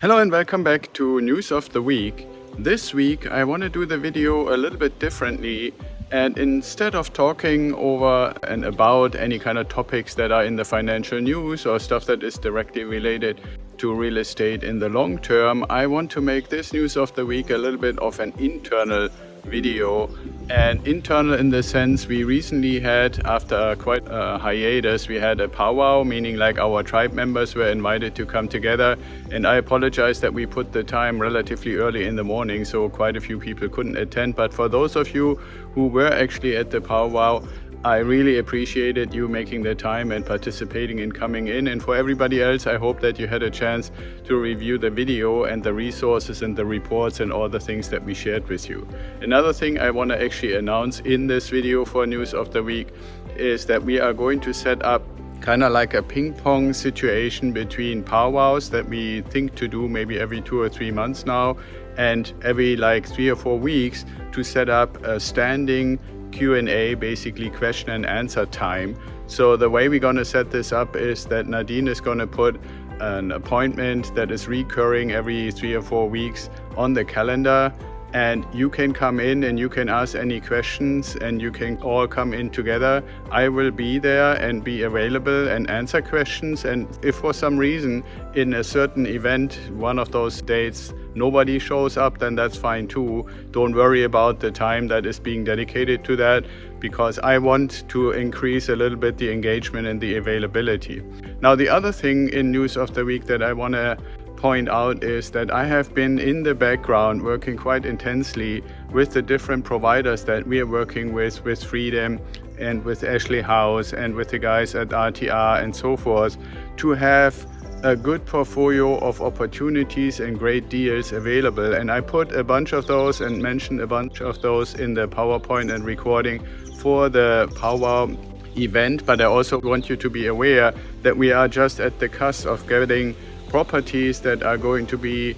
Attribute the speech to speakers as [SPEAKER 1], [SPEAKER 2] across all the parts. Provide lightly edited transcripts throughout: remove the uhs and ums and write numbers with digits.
[SPEAKER 1] Hello and welcome back to News of the Week. This week I want to do the video a little bit differently, and instead of talking over and about any kind of topics that are in the financial news or stuff that is directly related to real estate in the long term, I want to make this News of the Week a little bit of an internal video. And internal in the sense, we recently had, after quite a hiatus, we had a powwow, meaning like our tribe members were invited to come together. And I apologize that we put the time relatively early in the morning, so quite a few people couldn't attend. But for those of you who were actually at the powwow, I really appreciated you making the time and participating and coming in. And for everybody else, I hope that you had a chance to review the video and the resources and the reports and all the things that we shared with you. Another thing I want to actually announce in this video for News of the Week is that we are going to set up kind of like a ping pong situation between powwows that we think to do maybe every 2 or 3 months now, and every like 3 or 4 weeks to set up a standing Q&A, basically question and answer time. So the way we're going to set this up is that Nadine is going to put an appointment that is recurring every 3 or 4 weeks on the calendar, and you can come in and you can ask any questions and you can all come in together. I will be there and be available and answer questions, and if for some reason in a certain event, one of those dates, nobody shows up, then that's fine too. Don't worry about the time that is being dedicated to that, because I want to increase a little bit the engagement and the availability. Now, the other thing in News of the Week that I want to point out is that I have been in the background working quite intensely with the different providers that we are working with Freedom and with Ashley House and with the guys at RTR and so forth, to have a good portfolio of opportunities and great deals available. And I put a bunch of those and mentioned a bunch of those in the PowerPoint and recording for the powwow event. But I also want you to be aware that we are just at the cusp of getting properties that are going to be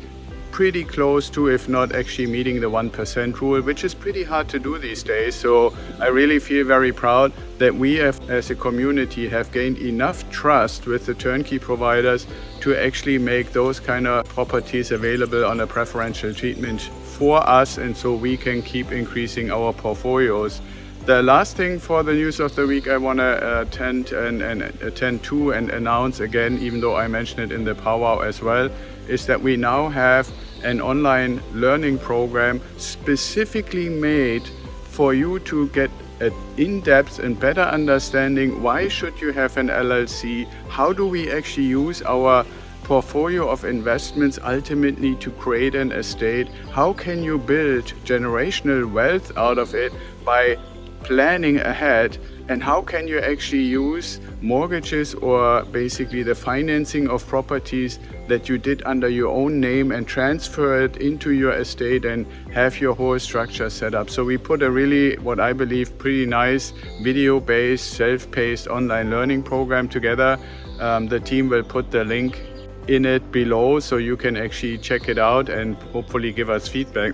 [SPEAKER 1] pretty close to, if not actually meeting the 1% rule, which is pretty hard to do these days. So I really feel very proud that we have, as a community, have gained enough trust with the turnkey providers to actually make those kind of properties available on a preferential treatment for us, and so we can keep increasing our portfolios. The last thing for the News of the Week I want to attend to and announce again, even though I mentioned it in the powwow as well, is that we now have an online learning program specifically made for you to get an in-depth and better understanding. Why should you have an LLC? How do we actually use our portfolio of investments ultimately to create an estate? How can you build generational wealth out of it by planning ahead? And how can you actually use mortgages or basically the financing of properties that you did under your own name and transfer it into your estate and have your whole structure set up? So we put a really, what I believe, pretty nice video-based, self-paced online learning program together. The team will put the link in it below so you can actually check it out and hopefully give us feedback.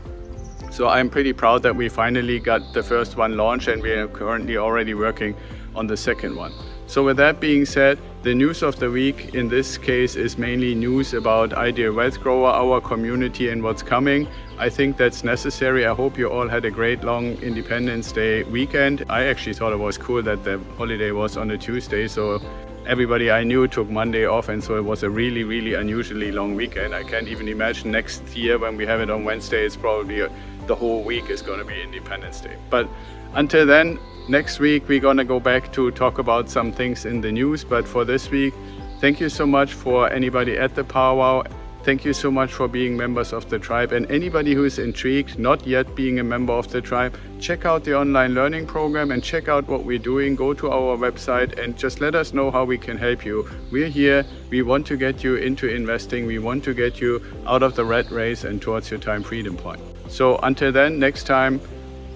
[SPEAKER 1] So I'm pretty proud that we finally got the first one launched, and we are currently already working on the second one. So with that being said, the News of the Week in this case is mainly news about Ideal Wealth Grower, our community, and what's coming. I think that's necessary. I hope you all had a great long Independence Day weekend. I actually thought it was cool that the holiday was on a Tuesday, so everybody I knew took Monday off, and so it was a really, really unusually long weekend. I can't even imagine next year when we have it on Wednesday, it's probably the whole week is going to be Independence Day. But until then, next week we're going to go back to talk about some things in the news. But for this week, thank you so much for anybody at the powwow. Thank you so much for being members of the tribe, and anybody who is intrigued, not yet being a member of the tribe, check out the online learning program and check out what we're doing. Go to our website and just let us know how we can help you. We're here. We want to get you into investing. We want to get you out of the rat race and towards your time freedom point. So until then, next time,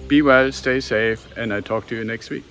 [SPEAKER 1] be well, stay safe, and I talk to you next week.